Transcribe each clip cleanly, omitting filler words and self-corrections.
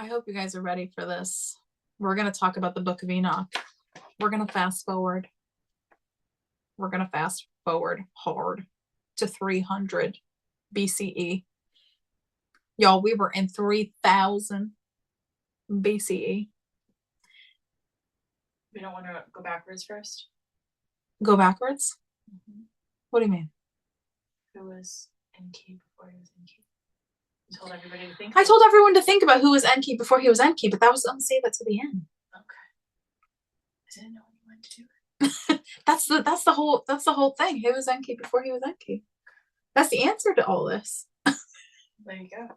I hope you guys are ready for this. We're going to talk about the Book of Enoch. We're going to fast forward. We're going to fast forward hard to 300 BCE. Y'all, we were in 3000 BCE. We don't want to go backwards first? Go backwards? Mm-hmm. What do you mean? Who was Enki before he was Enki? You told everybody to think. I told everyone to think about who was Enki before he was Enki, but that was I'm save that to the end. Okay. I didn't know you went to do it. that's the whole thing. Who was Enki before he was Enki? That's the answer to all this. There you go.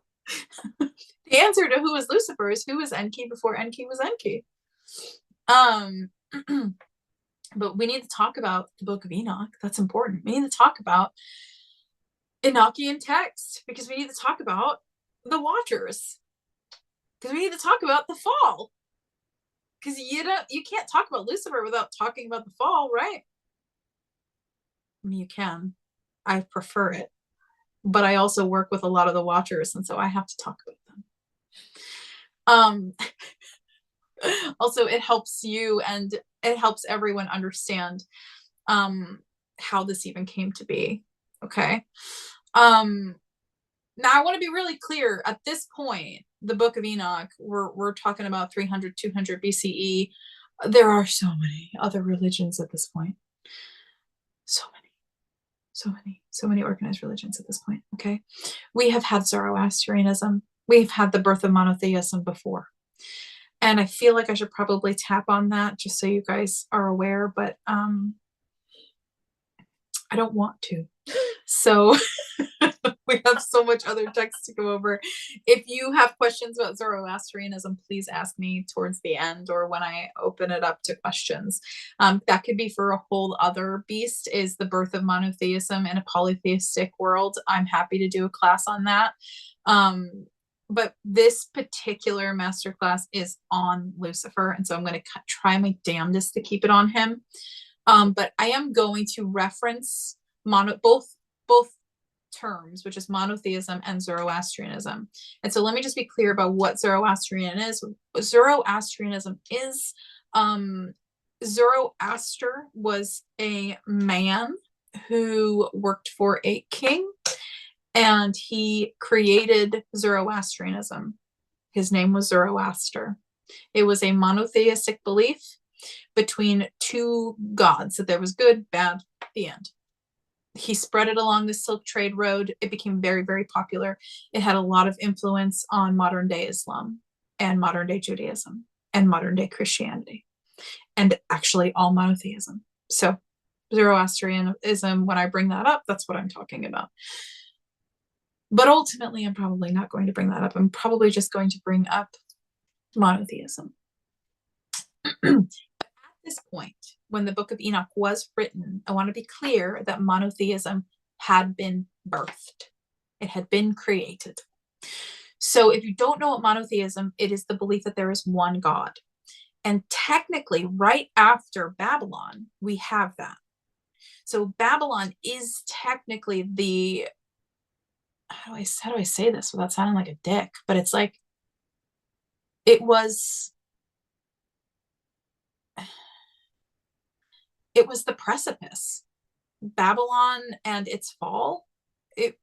The answer to who was Lucifer is who was Enki before Enki was Enki. But we need to talk about the Book of Enoch. That's important. We need to talk about Enochian text because we need to talk about the Watchers. Because we need to talk about the fall. Because you can't talk about Lucifer without talking about the fall, right? I mean, you can. I prefer it. But I also work with a lot of the Watchers, and so I have to talk about them. Also, it helps you and it helps everyone understand how this even came to be. Okay. Now I want to be really clear at this point, the Book of Enoch, we're talking about 300, 200 BCE. There are so many other religions at this point. So many organized religions at this point. Okay. We have had Zoroastrianism. We've had the birth of monotheism before. And I feel like I should probably tap on that just so you guys are aware, but I don't want to. So we have so much other text to go over. If you have questions about Zoroastrianism, please ask me towards the end or when I open it up to questions. That could be for a whole other beast, is the birth of monotheism in a polytheistic world. I'm happy to do a class on that. But this particular masterclass is on Lucifer, and so I'm going to try my damnedest to keep it on him. But I am going to reference both terms, which is monotheism and Zoroastrianism. And so let me just be clear about what Zoroastrianism is. Zoroaster was a man who worked for a king, and he created Zoroastrianism. His name was Zoroaster. It was a monotheistic belief between two gods, that there was good, bad, the end. He spread it along the Silk Trade Road. It became very, very popular. It had a lot of influence on modern day Islam and modern day Judaism and modern day Christianity, and actually all monotheism. So Zoroastrianism, when I bring that up, that's what I'm talking about. But ultimately, I'm probably not going to bring that up. I'm probably just going to bring up monotheism. At this point, when the Book of Enoch was written, I want to be clear that monotheism had been birthed. It had been created. So if you don't know what monotheism, it is the belief that there is one God. And technically, right after Babylon, we have that. So Babylon is technically the... How do I say this without sounding like a dick? But it's like, it was the precipice. Babylon and its fall, it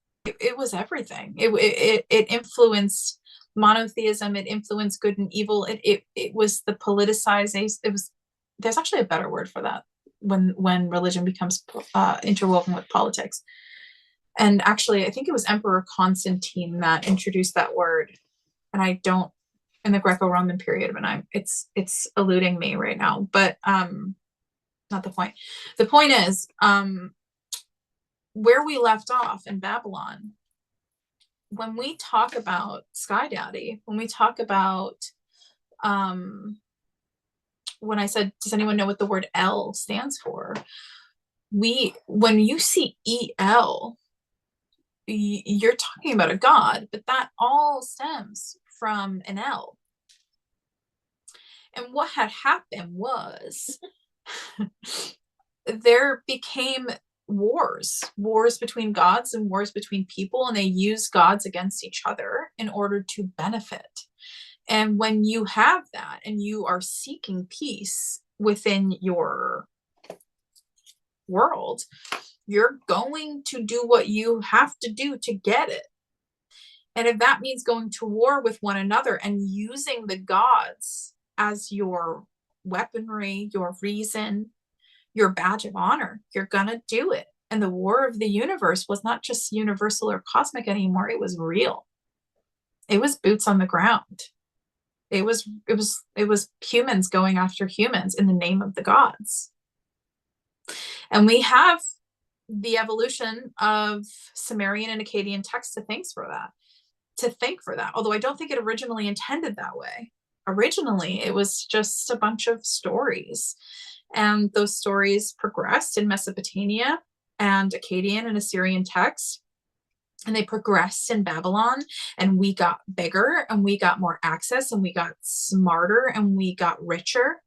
was everything. It influenced monotheism. It influenced good and evil. It was the politicization. There's actually a better word for that when religion becomes interwoven with politics. And actually, I think it was Emperor Constantine that introduced that word. And I don't, in the Greco-Roman period, but it's eluding me right now. But not the point. The point is, where we left off in Babylon, when we talk about Sky Daddy, when we talk about, when I said, does anyone know what the word El stands for? When you see EL, you're talking about a god, but that all stems from an L. And what had happened was there became wars between gods and wars between people, and they used gods against each other in order to benefit. And when you have that and you are seeking peace within your world, you're going to do what you have to do to get it. And if that means going to war with one another and using the gods as your weaponry, your reason, your badge of honor, you're going to do it. And the war of the universe was not just universal or cosmic anymore. It was real. It was boots on the ground. It was humans going after humans in the name of the gods. And we have the evolution of Sumerian and Akkadian texts to thank for that. Although I don't think it originally intended that way. Originally, it was just a bunch of stories. And those stories progressed in Mesopotamia and Akkadian and Assyrian texts. And they progressed in Babylon, and we got bigger, and we got more access, and we got smarter, and we got richer.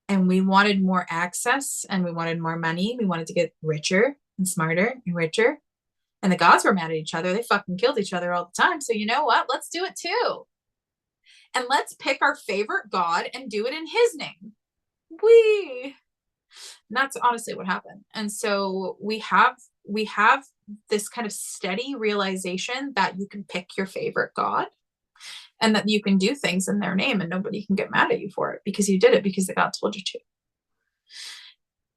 And we wanted more access, and we wanted more money. We wanted to get richer and smarter and richer. And the gods were mad at each other. They fucking killed each other all the time. So you know what? Let's do it too. And let's pick our favorite god and do it in his name. And that's honestly what happened. And so we have this kind of steady realization that you can pick your favorite god and that you can do things in their name and nobody can get mad at you for it because you did it because the god told you to.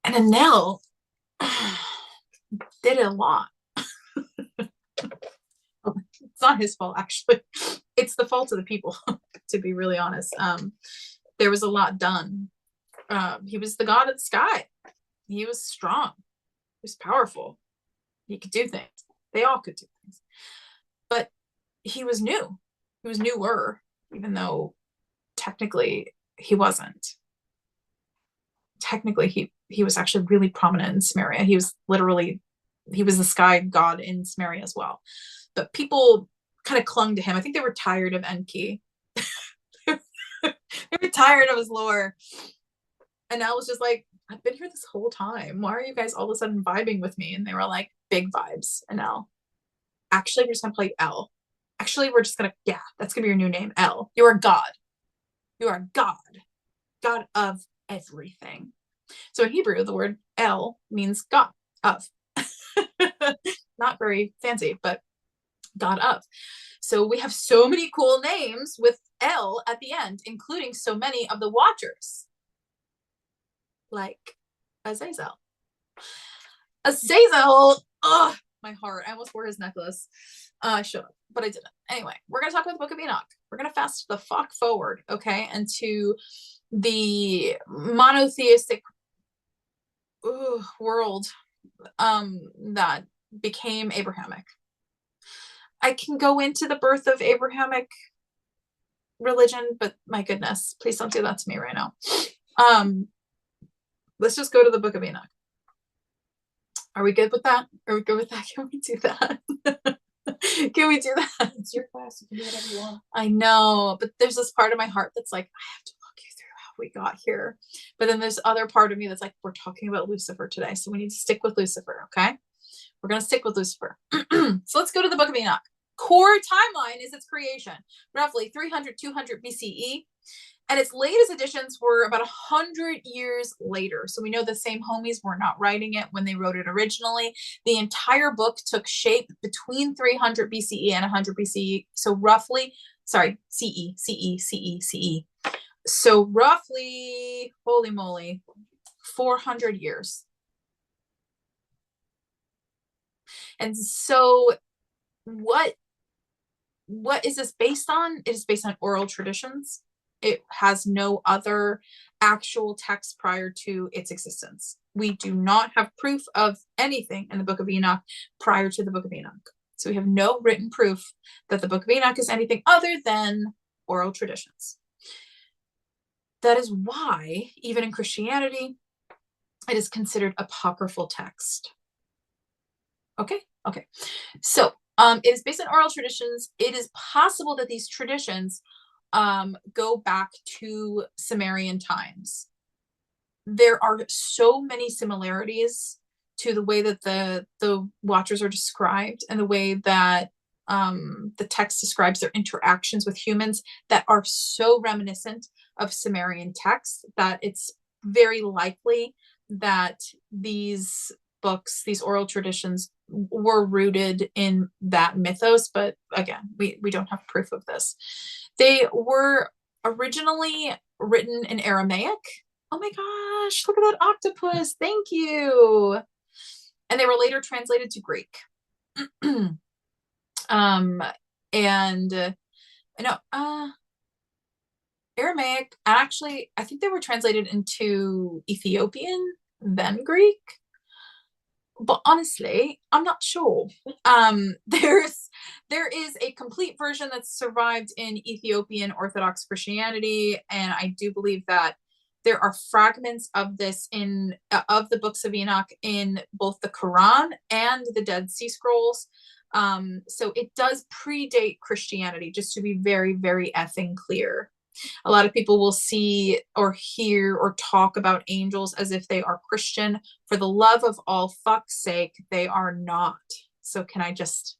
And Enel did it a lot. It's not his fault, actually. It's the fault of the people, to be really honest. There was a lot done. He was the god of the sky. He was strong. He was powerful. He could do things. They all could do things. But he was new. He was newer, even though technically he wasn't. Technically, he was actually really prominent in Sumeria. He was the sky god in Sumeria as well. But people kind of clung to him. I think they were tired of Enki. They were tired of his lore. And I was just like, I've been here this whole time. Why are you guys all of a sudden vibing with me? And they were like, big vibes. And L. Actually, we're just going to play L. Actually, we're just going to, that's going to be your new name, L. You're a god. You are a god. God of everything. So in Hebrew, the word El means God of. Not very fancy, but God of. So we have so many cool names with El at the end, including so many of the Watchers. Like Azazel. Azazel! Ugh, my heart. I almost wore his necklace. I should have, but I didn't. Anyway, we're going to talk about the Book of Enoch. We're going to fast the fuck forward, okay, into the monotheistic world that became Abrahamic. I can go into the birth of Abrahamic religion, but my goodness, please don't do that to me right now. Let's just go to the Book of Enoch. Are we good with that? Are we good with that? Can we do that? Can we do that? It's your class. You can do whatever you want. I know, but there's this part of my heart that's like, I have to walk you through how we got here. But then there's other part of me that's like, we're talking about Lucifer today, so we need to stick with Lucifer, okay? We're going to stick with Lucifer. So let's go to the Book of Enoch. Core timeline is its creation, roughly 300, 200 BCE. And its latest editions were about 100 years later. So we know the same homies were not writing it when they wrote it originally. The entire book took shape between 300 BCE and 100 BCE. So roughly, CE. So roughly, holy moly, 400 years. And so what is this based on? It is based on oral traditions. It has no other actual text prior to its existence. We do not have proof of anything in the Book of Enoch prior to the Book of Enoch. So we have no written proof that the Book of Enoch is anything other than oral traditions. That is why, even in Christianity, it is considered apocryphal text. Okay. So it is based on oral traditions. It is possible that these traditions go back to Sumerian times. There are so many similarities to the way that the Watchers are described and the way that the text describes their interactions with humans that are so reminiscent of Sumerian texts that it's very likely that these books, these oral traditions, were rooted in that mythos. But again, we don't have proof of this. They were originally written in Aramaic. Oh my gosh, look at that octopus. Thank you. And they were later translated to Greek. And Aramaic, actually, I think they were translated into Ethiopian, then Greek. But honestly, I'm not sure. There is a complete version that's survived in Ethiopian Orthodox Christianity, and I do believe that there are fragments of this of the books of Enoch in both the Quran and the Dead Sea Scrolls. So it does predate Christianity, just to be very, very effing clear. A lot of people will see or hear or talk about angels as if they are Christian. For the love of all fuck's sake, they are not. So can I just,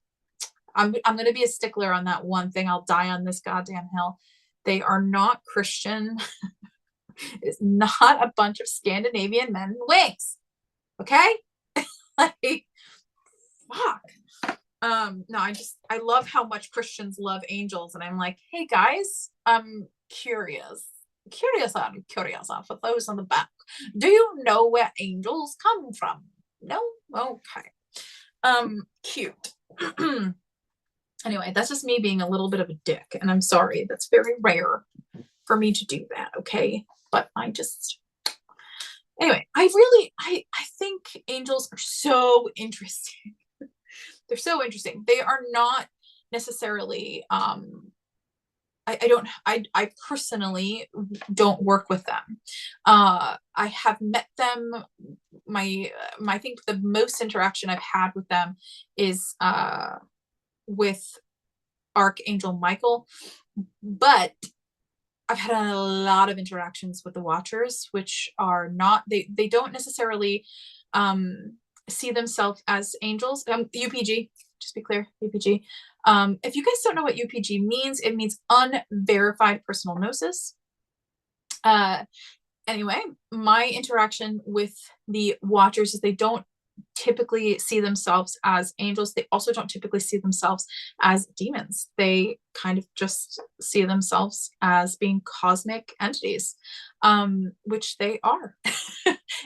I'm going to be a stickler on that one thing. I'll die on this goddamn hill. They are not Christian. It's not a bunch of Scandinavian men in wings. Okay? Like, fuck. No, I love how much Christians love angels, and I'm like, hey guys, I'm curious for those on the back. Do you know where angels come from? No? Okay. Cute. Anyway, that's just me being a little bit of a dick, and I'm sorry. That's very rare for me to do that, okay? But anyway, I think angels are so interesting. They're so interesting. They are not necessarily, I personally don't work with them. I have met them. I think the most interaction I've had with them is with Archangel Michael, but I've had a lot of interactions with the Watchers, which are not, they don't necessarily see themselves as angels. UPG, just be clear, UPG. If you guys don't know what UPG means, it means unverified personal gnosis. Anyway, my interaction with the Watchers is they don't typically see themselves as angels. They also don't typically see themselves as demons. They kind of just see themselves as being cosmic entities, which they are.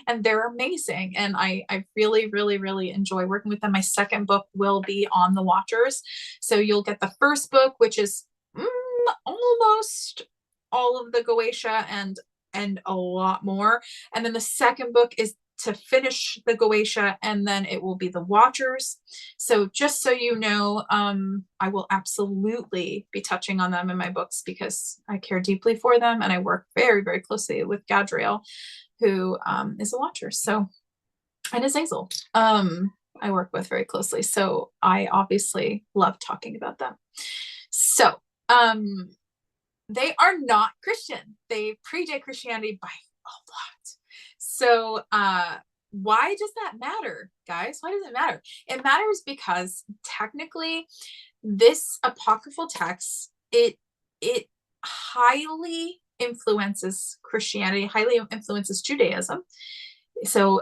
And they're amazing. And I really, really, really enjoy working with them. My second book will be on the Watchers. So you'll get the first book, which is almost all of the Goetia and a lot more. And then the second book is to finish the Goetia, and then it will be the Watchers. So just so you know, I will absolutely be touching on them in my books because I care deeply for them, and I work very, very closely with Gadriel, who is a Watcher. So, and Azazel, I work with very closely. So I obviously love talking about them. So they are not Christian. They predate Christianity by a lot. So why does that matter, guys? Why does it matter? It matters because technically this apocryphal text, it highly influences Christianity, highly influences Judaism. So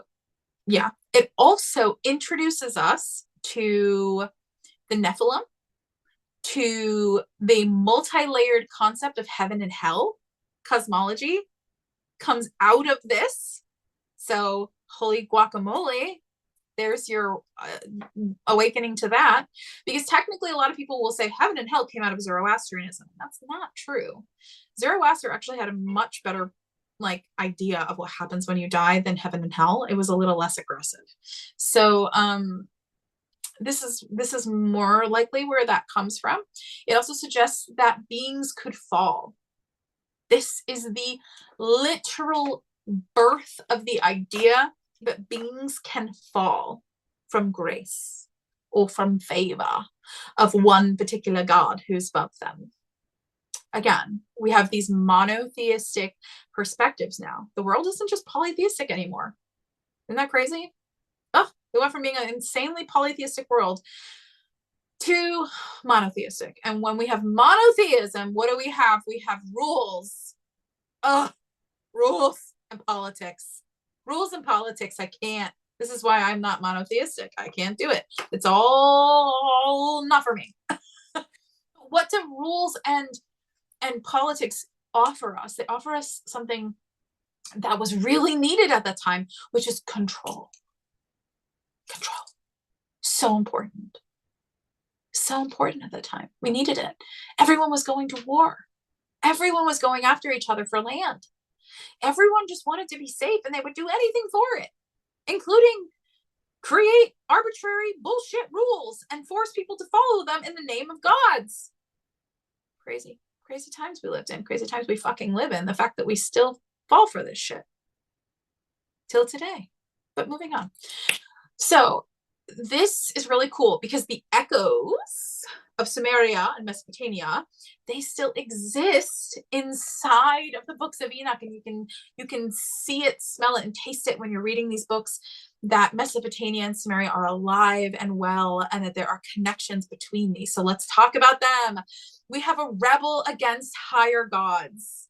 yeah, it also introduces us to the Nephilim, to the multi-layered concept of heaven and hell. Cosmology comes out of this. So holy guacamole, there's your awakening to that. Because technically a lot of people will say heaven and hell came out of Zoroastrianism. That's not true. Zoroaster actually had a much better idea of what happens when you die than heaven and hell. It was a little less aggressive. So this is more likely where that comes from. It also suggests that beings could fall. This is the literal birth of the idea that beings can fall from grace or from favor of one particular god who's above them. Again, we have these monotheistic perspectives now. The world isn't just polytheistic anymore. Isn't that crazy? Oh, we went from being an insanely polytheistic world to monotheistic. And when we have monotheism, what do we have? We have rules. Rules and politics. Rules and politics. I can't. This is why I'm not monotheistic. I can't do it. It's all not for me. What do rules and politics offer us? They offer us something that was really needed at that time, which is control. Control. So important. So important at that time. We needed it. Everyone was going to war. Everyone was going after each other for land. Everyone just wanted to be safe, and they would do anything for it, including create arbitrary bullshit rules and force people to follow them in the name of gods. Crazy times we lived in, crazy times we fucking live in. The fact that we still fall for this shit till today. But moving on. So this is really cool because the echoes of Sumeria and Mesopotamia, they still exist inside of the books of Enoch, and you can see it, smell it, and taste it when you're reading these books, that Mesopotamia and Sumeria are alive and well, and that there are connections between these. So let's talk about them. We have a rebel against higher gods.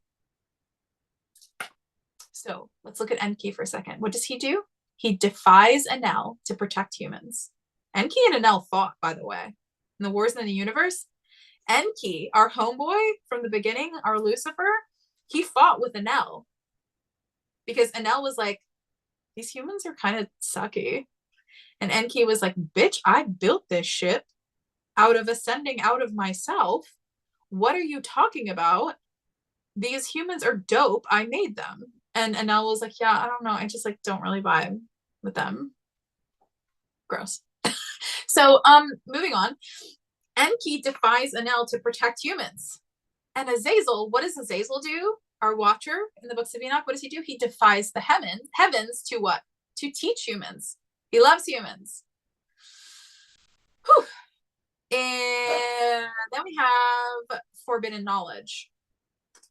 So let's look at Enki for a second. What does he do? He defies Enel to protect humans. Enki and Enel fought, by the way, in the Wars in the Universe. Enki, our homeboy from the beginning, our Lucifer, he fought with Enel because Enel was like, these humans are kind of sucky. And Enki was like, bitch, I built this shit out of ascending out of myself. What are you talking about? These humans are dope. I made them. And Enel was like, yeah, I don't know. I just like don't really vibe with them. Gross. So moving on. Enki defies Enel to protect humans. And Azazel, what does Azazel do? Our watcher in the books of Enoch, what does he do? He defies the heavens to what? To teach humans. He loves humans. Whew. And then we have forbidden knowledge.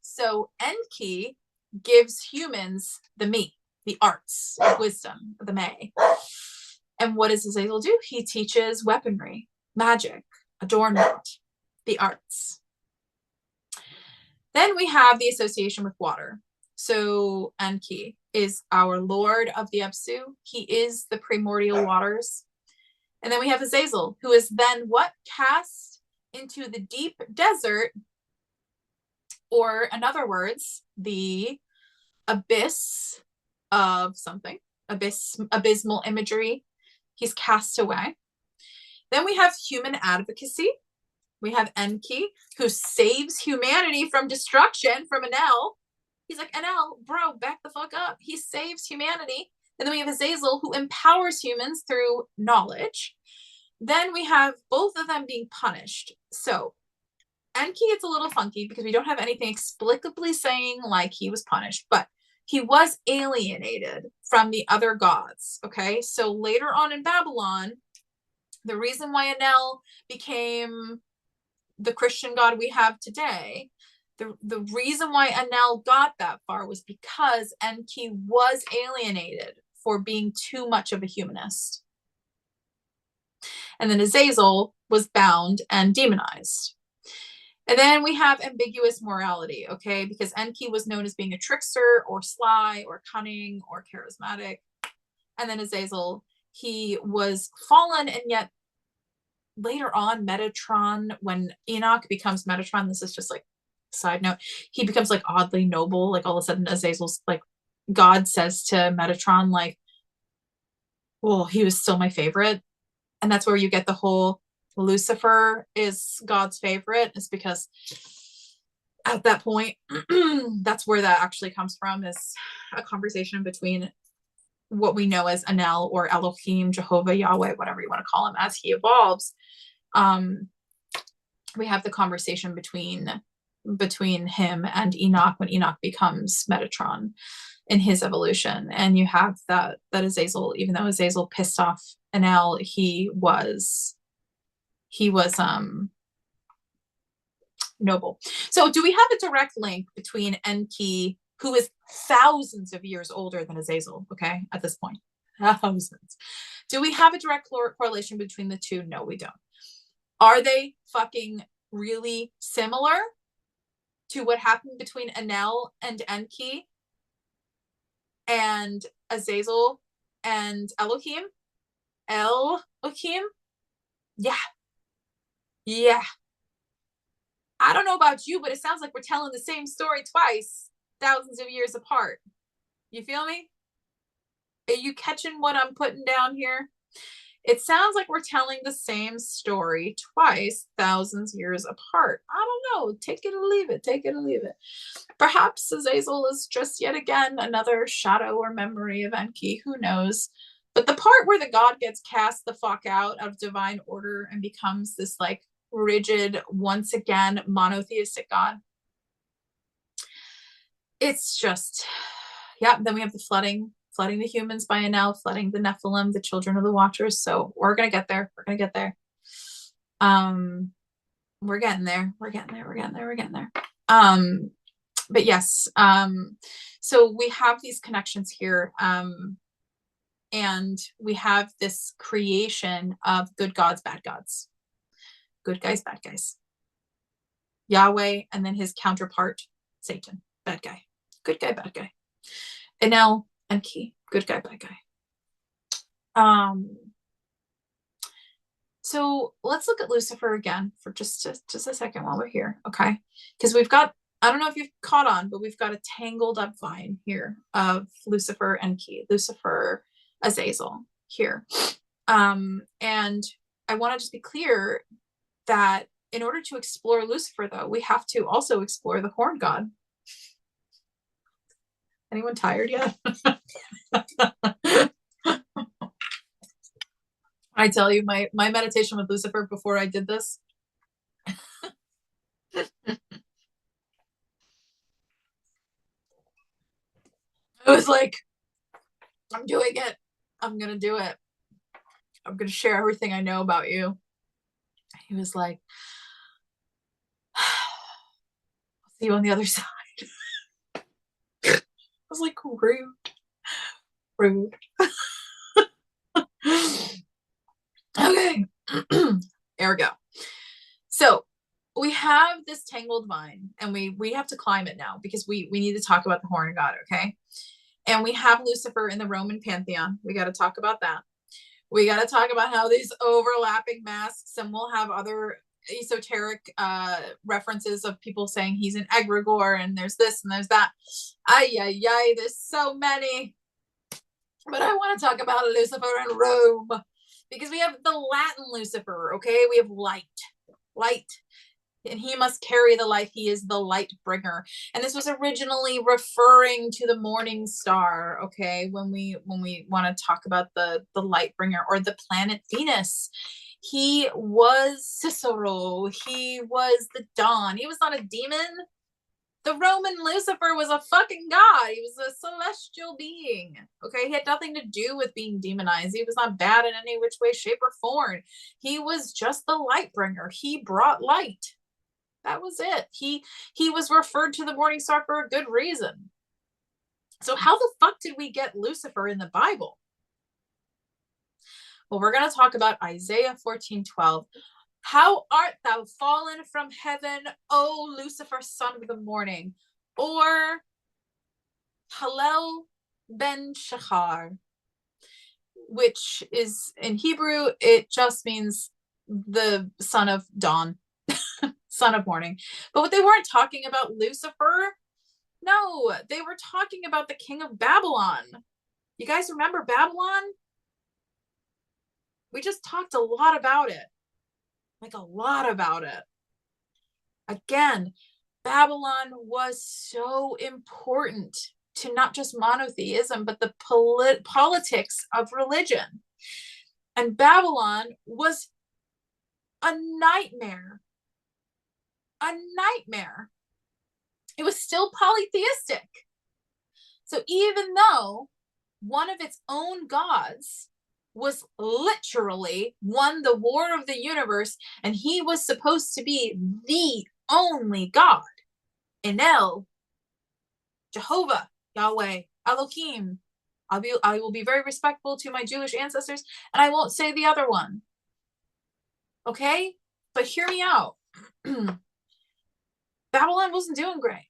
So Enki gives humans the meat, the arts, wisdom, the May. And what does Azazel do? He teaches weaponry, magic, adornment, the arts. Then we have the association with water. So Enki is our lord of the Apsu. He is the primordial waters. And then we have Azazel, who is then what? Cast into the deep desert, or in other words, the abyss of something, abysmal imagery. He's cast away. Then we have human advocacy. We have Enki, who saves humanity from destruction from Enel. He's like, Enel, bro, back the fuck up. He saves humanity. And then we have Azazel, who empowers humans through knowledge. Then we have both of them being punished. So Enki, it's a little funky because we don't have anything explicitly saying like he was punished, but he was alienated from the other gods. Okay, so later on in Babylon, the reason why Enel became the Christian God we have today, the reason why Enel got that far was because Enki was alienated for being too much of a humanist. And then Azazel was bound and demonized. And then we have ambiguous morality, okay? Because Enki was known as being a trickster or sly or cunning or charismatic. And then Azazel, he was fallen, and yet later on, Metatron, when Enoch becomes Metatron, this is just like a side note, he becomes like oddly noble. Like all of a sudden Azazel's like, God says to Metatron, like, well, he was still my favorite. And that's where you get the whole Lucifer is God's favorite, is because at that point, that's where that actually comes from, is a conversation between what we know as Enel or Elohim, Jehovah, Yahweh, whatever you want to call him, as he evolves. We have the conversation between him and Enoch when Enoch becomes Metatron in his evolution. And you have that Azazel, even though Azazel pissed off Enel, he was noble. So do we have a direct link between Enki, who is thousands of years older than Azazel, okay, at this point? Thousands. Do we have a direct correlation between the two? No, we don't. Are they fucking really similar to what happened between Enel and Enki and Azazel and Elohim? Elohim? Yeah. Yeah. I don't know about you, but it sounds like we're telling the same story twice, thousands of years apart. You feel me? Are you catching what I'm putting down here? It sounds like we're telling the same story twice, thousands of years apart. I don't know. Take it or leave it. Take it or leave it. Perhaps Azazel is just yet again another shadow or memory of Enki. Who knows? But the part where the god gets cast the fuck out of divine order and becomes this like rigid, once again, monotheistic god. It's just, yeah. Then we have the flooding the humans by Enel, flooding the Nephilim, the children of the Watchers. So we're gonna get there. We're gonna get there. We're getting there. We're getting there. We're getting there. We're getting there. But yes. So we have these connections here. And we have this creation of good gods, bad gods. Good guys, bad guys. Yahweh, and then his counterpart, Satan, bad guy. Good guy, bad guy. Enel, Enki, good guy, bad guy. So let's look at Lucifer again for just a second while we're here, okay? Because we've got, I don't know if you've caught on, but we've got a tangled up vine here of Lucifer, Enki, Lucifer, Azazel here. And I want to just be clear that in order to explore Lucifer, though, we have to also explore the horn god. Anyone tired yet? I tell you, my meditation with Lucifer before I did this. It was like, I'm doing it. I'm going to do it. I'm going to share everything I know about you. He was like, I'll see you on the other side. I was like, rude. Rude. Okay. There we go. So we have this tangled vine, and we have to climb it now because we need to talk about the horn god, okay? And we have Lucifer in the Roman pantheon. We got to talk about that. We got to talk about how these overlapping masks, and we'll have other esoteric references of people saying he's an egregore, and there's this and there's that. Ay, there's so many. But I want to talk about Lucifer in Rome because we have the Latin Lucifer, okay? We have light. And he must carry the light. He is the light bringer. And this was originally referring to the morning star, okay? When we want to talk about the light bringer or the planet Venus. He was Cicero. He was the dawn. He was not a demon. The Roman Lucifer was a fucking god. He was a celestial being. Okay, he had nothing to do with being demonized. He was not bad in any which way, shape, or form. He was just the light bringer. He brought light. That was it. He was referred to the morning star for a good reason. So how the fuck did we get Lucifer in the Bible? Well, we're going to talk about Isaiah 14:12. How art thou fallen from heaven, O Lucifer, son of the morning? Or Hallel ben Shachar, which is in Hebrew, it just means the son of dawn, son of morning. But what they weren't talking about Lucifer. No, they were talking about the king of Babylon. You guys remember Babylon? We just talked a lot about it. Like a lot about it. Again, Babylon was so important to not just monotheism, but the politics of religion. And Babylon was a nightmare. A nightmare. It was still polytheistic. So even though one of its own gods was literally won the war of the universe, and he was supposed to be the only God, Enel, Jehovah, Yahweh, Elohim. I will be very respectful to my Jewish ancestors, and I won't say the other one. Okay? But hear me out. Babylon wasn't doing great.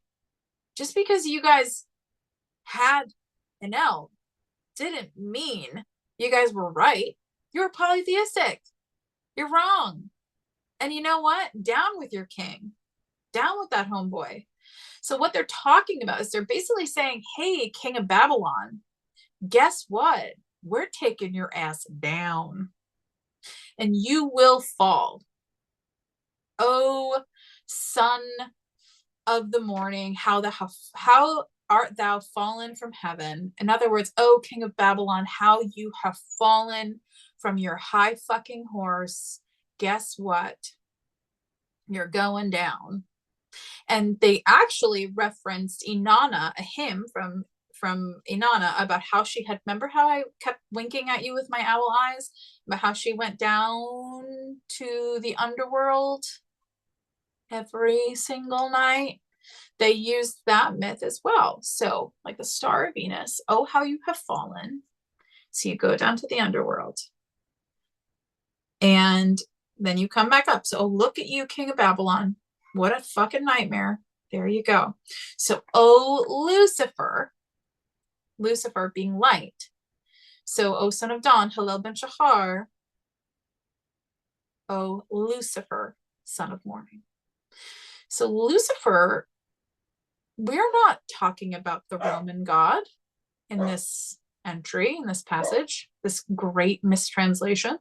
Just because you guys had an elf didn't mean you guys were right. You were polytheistic. You're wrong. And you know what? Down with your king. Down with that homeboy. So what they're talking about is they're basically saying, hey, King of Babylon, guess what? We're taking your ass down. And you will fall. Oh, son of the morning, how art thou fallen from heaven? In other words, oh, King of Babylon, how you have fallen from your high fucking horse. Guess what? You're going down. And they actually referenced Inanna, a hymn from Inanna, about how she had, remember how I kept winking at you with my owl eyes, about how she went down to the underworld every single night? They used that myth as well. So like the Star of Venus, oh, how you have fallen. So you go down to the underworld and then you come back up. So oh, look at you, King of Babylon. What a fucking nightmare. There you go. So, oh, Lucifer being light. So, oh, son of dawn, Hallel ben Shachar. Oh, Lucifer, son of morning. So Lucifer, we're not talking about the Roman god in this entry, in this passage, this great mistranslation.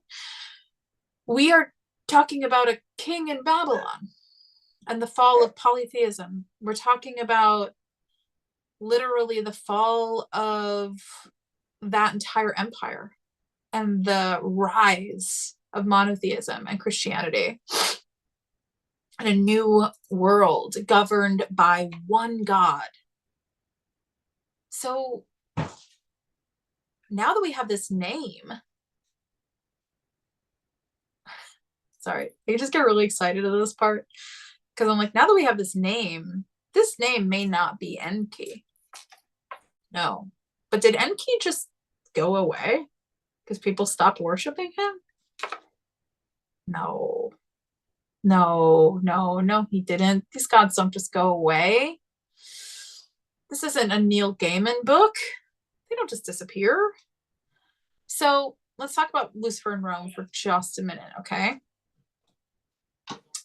We are talking about a king in Babylon and the fall of polytheism. We're talking about literally the fall of that entire empire and the rise of monotheism and Christianity and a new world governed by one God. So now that we have this name, sorry, I just get really excited at this part because I'm like, now that we have this name may not be Enki. No. But did Enki just go away because people stopped worshiping him? No, he didn't. These gods don't just go away. This isn't a Neil Gaiman book. They don't just disappear. So let's talk about Lucifer in Rome for just a minute, okay?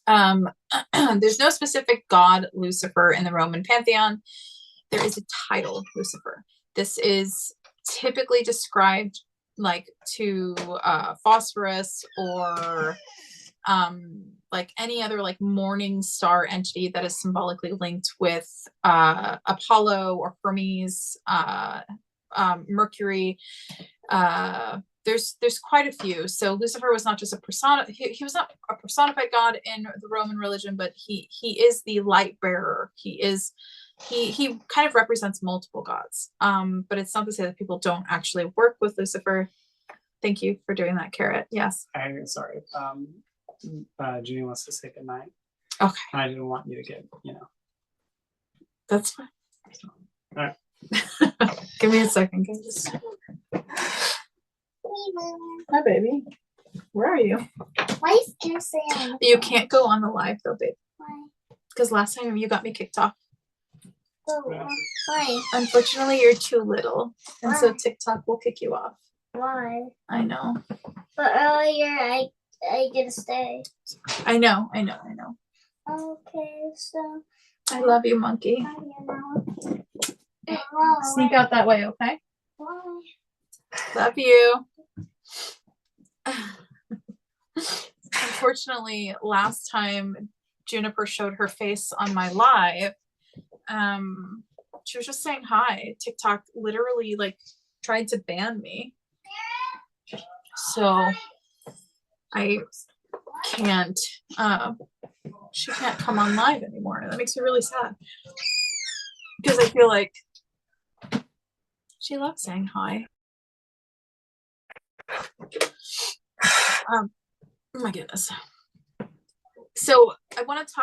There's no specific god Lucifer in the Roman pantheon. There is a title, Lucifer. This is typically described like to Phosphorus or like any other like morning star entity that is symbolically linked with Apollo or Hermes, Mercury. There's quite a few. So Lucifer was not just a persona. He was not a personified god in the Roman religion, but he is the light bearer. He kind of represents multiple gods. But it's not to say that people don't actually work with Lucifer. Thank you for doing that, Carrot. Yes. I'm sorry. Junie wants to say goodnight. Okay. And I didn't want you to get, That's fine. All right. Give me a second, guys. Hi, baby. Where are you? Why is Anna saying? You can't go on the live though, babe. Why? Because last time you got me kicked off. Oh, why? Unfortunately, you're too little, and so Why? TikTok will kick you off. Why? I know. But earlier I get to stay. I know. Okay, so I love you, monkey. Sneak out that way, okay? Why? Love you. Unfortunately, last time Juniper showed her face on my live, she was just saying hi. TikTok literally like tried to ban me. So I can't, she can't come on live anymore. That makes me really sad. Because I feel like she loves saying hi. Oh my goodness. So I wanted to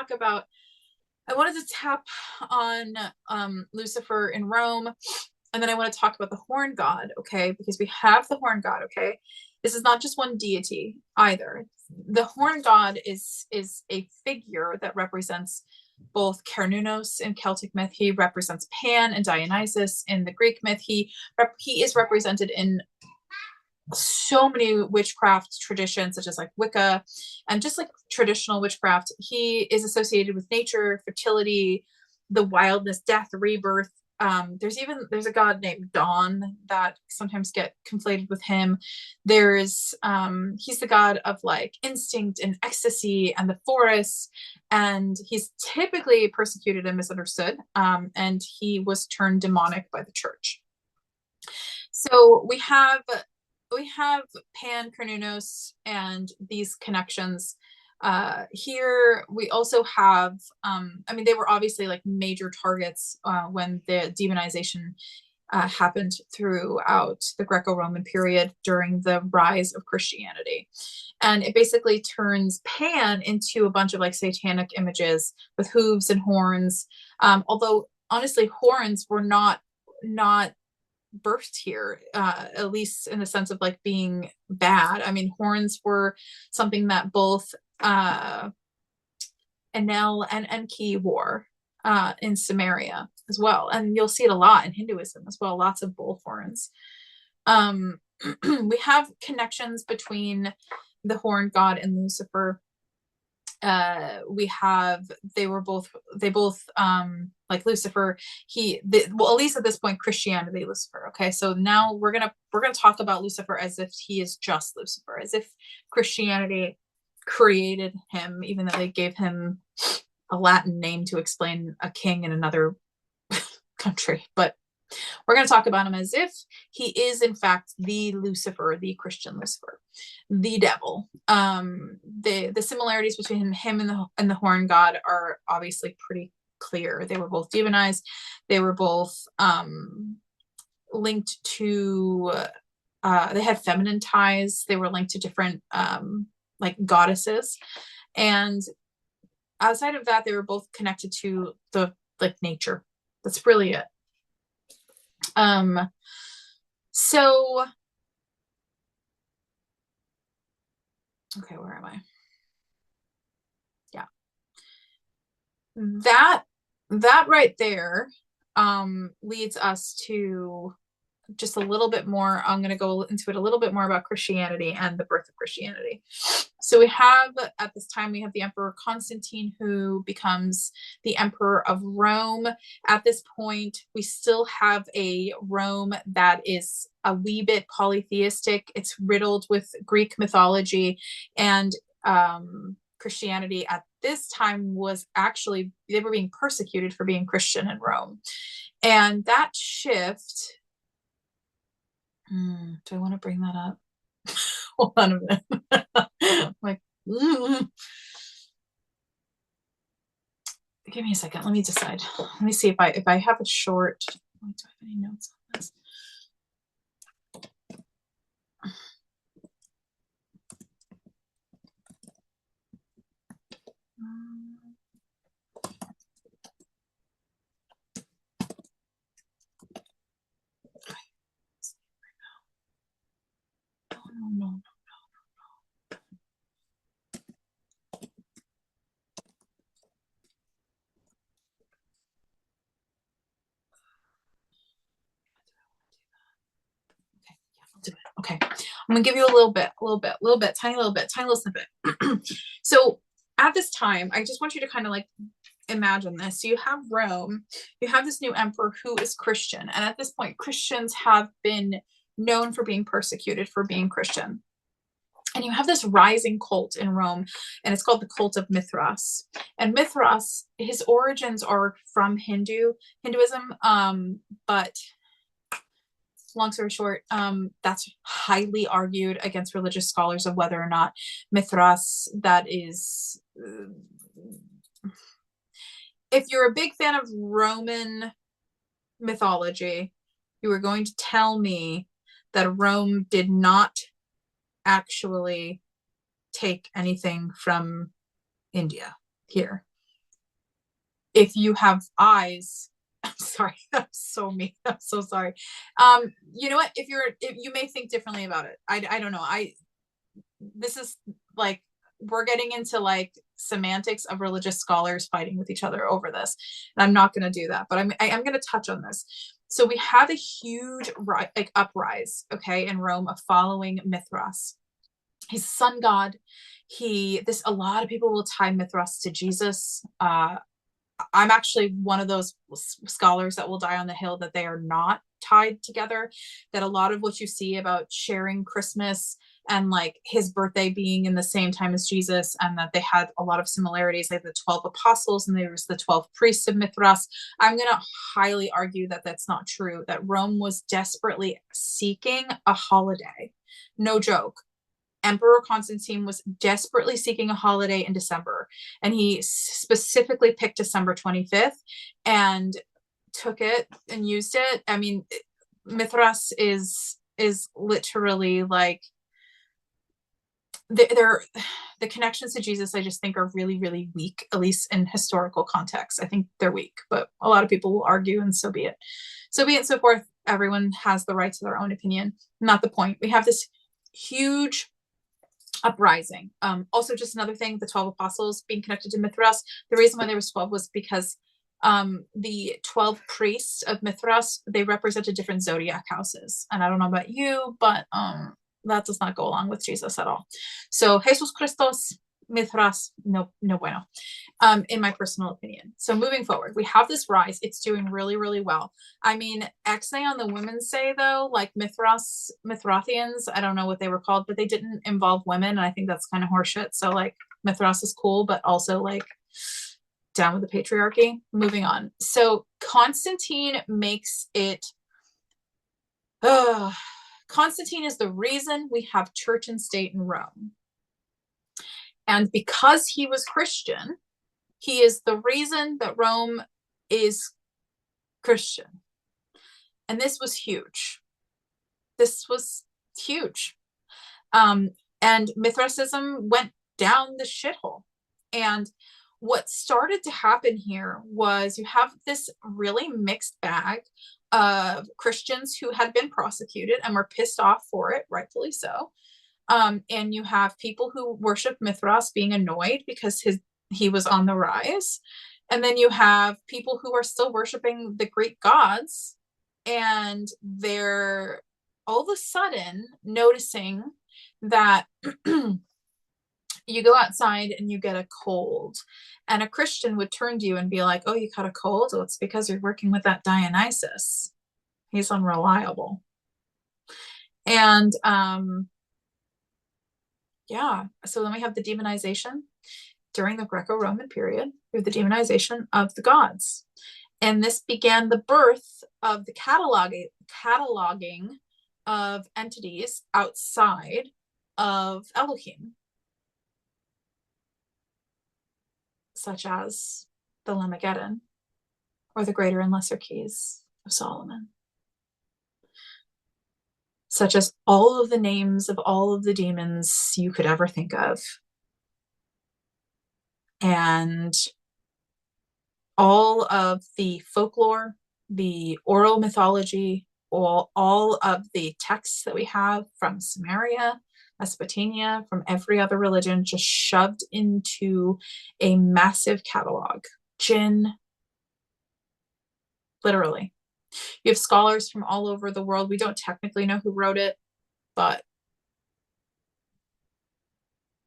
tap on Lucifer in Rome, and then I want to talk about the horn god, okay? Because we have the horn god, okay? This is not just one deity either. The horn god is a figure that represents both Cernunnos in Celtic myth. He represents Pan and Dionysus in the Greek myth. He is represented in so many witchcraft traditions, such as like Wicca and just like traditional witchcraft. He is associated with nature, fertility, the wildness, death, rebirth. There's a god named Dawn that sometimes get conflated with him. He's the god of like instinct and ecstasy and the forest, and he's typically persecuted and misunderstood, and he was turned demonic by the church. So we have Pan, Cernunnos, and these connections. Here we also have, they were obviously like major targets when the demonization happened throughout the Greco-Roman period during the rise of Christianity. And it basically turns Pan into a bunch of like satanic images with hooves and horns. Although honestly, horns were not birthed here, at least in the sense of like being bad. I mean, horns were something that both Enel and Enki wore in Samaria as well, and you'll see it a lot in Hinduism as well. Lots of bull horns. We have connections between the horn god and Lucifer. They both like Lucifer, at least at this point, Christianity, Lucifer. Okay, so now we're gonna talk about Lucifer as if he is just Lucifer, as if Christianity created him, even though they gave him a Latin name to explain a king in another country. But we're going to talk about him as if he is in fact the Lucifer, the Christian Lucifer, the devil. The similarities between him and the horn god are obviously pretty clear. They were both demonized. They were both linked to they had feminine ties. They were linked to different like goddesses, and outside of that, they were both connected to the like nature. That's really it. So okay, where am I? Yeah, that right there leads us to just a little bit more. I'm going to go into it a little bit more about Christianity and the birth of Christianity. So we have, at this time, we have the Emperor Constantine, who becomes the Emperor of Rome. At this point, we still have a Rome that is a wee bit polytheistic. It's riddled with Greek mythology, and Christianity at this time was actually, they were being persecuted for being Christian in Rome. And that shift, do I want to bring that up? Hold on a minute. Like, give me a second. Let me decide. Let me see if I have a short. Do I have any notes on this? No. Okay, I'm gonna give you a little bit, tiny little snippet. So at this time, I just want you to kind of like imagine this. So you have Rome, you have this new emperor who is Christian, and at this point, Christians have been known for being persecuted for being Christian. And you have this rising cult in Rome, and it's called the cult of Mithras. And Mithras, his origins are from Hinduism, but long story short, that's highly argued against religious scholars of whether or not Mithras, that is, if you're a big fan of Roman mythology, you are going to tell me that Rome did not actually take anything from India here. If you have eyes I'm sorry. I'm so mean. I'm so sorry. You know what? If you may think differently about it. I don't know. This is like, we're getting into like semantics of religious scholars fighting with each other over this. And I'm not going to do that, but I'm going to touch on this. So we have a huge uprise, okay, in Rome of following Mithras. He's a sun god. A lot of people will tie Mithras to Jesus. I'm actually one of those scholars that will die on the hill that they are not tied together, that a lot of what you see about sharing Christmas and like his birthday being in the same time as Jesus, and that they had a lot of similarities, like the 12 apostles and there was the 12 priests of Mithras. I'm going to highly argue that that's not true, that Rome was desperately seeking a holiday. No joke. Emperor Constantine was desperately seeking a holiday in December, and he specifically picked December 25th and took it and used it. I mean, Mithras is literally like, the connections to Jesus, I just think, are really, really weak, at least in historical context. I think they're weak, but a lot of people will argue, and so be it. So be it, so forth. Everyone has the right to their own opinion. Not the point. We have this huge uprising. Also, just another thing, the 12 apostles being connected to Mithras. The reason why there was 12 was because the 12 priests of Mithras, they represented different zodiac houses. And I don't know about you, but that does not go along with Jesus at all. So Jesus Christos, Mithras, no bueno, in my personal opinion. So moving forward, we have this rise. It's doing really, really well. I mean, X-nay on the women's say, though, like Mithrathians, I don't know what they were called, but they didn't involve women. And I think that's kind of horseshit. So like Mithras is cool, but also like down with the patriarchy. Moving on. So Constantine makes it, Constantine is the reason we have church and state in Rome. And because he was Christian, he is the reason that Rome is Christian. And this was huge. This was huge. And Mithraism went down the shithole. And what started to happen here was you have this really mixed bag of Christians who had been prosecuted and were pissed off for it, rightfully so. And you have people who worship Mithras being annoyed because he was on the rise. And then you have people who are still worshiping the Greek gods, and they're all of a sudden noticing that you go outside and you get a cold, and a Christian would turn to you and be like, oh, you caught a cold? Well, it's because you're working with that Dionysus. He's unreliable. And yeah, so then we have the demonization during the Greco-Roman period. We have the demonization of the gods. And this began the birth of the cataloging of entities outside of Elohim, such as the Lemmageddon or the greater and lesser keys of Solomon, such as all of the names of all of the demons you could ever think of, and all of the folklore, the oral mythology, all of the texts that we have from Samaria, Mesopotamia, from every other religion, just shoved into a massive catalog. Jinn, literally. You have scholars from all over the world. We don't technically know who wrote it, but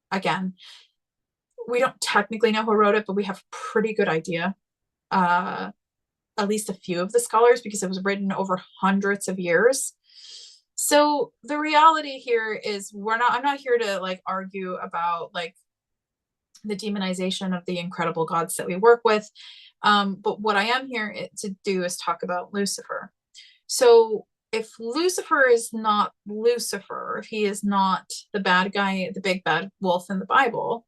again, we don't technically know who wrote it, but we have a pretty good idea. At least a few of the scholars, because it was written over hundreds of years. So the reality here is I'm not here to like argue about like the demonization of the incredible gods that we work with. But what I am here to do is talk about Lucifer. So if Lucifer is not Lucifer, if he is not the bad guy, the big bad wolf in the Bible,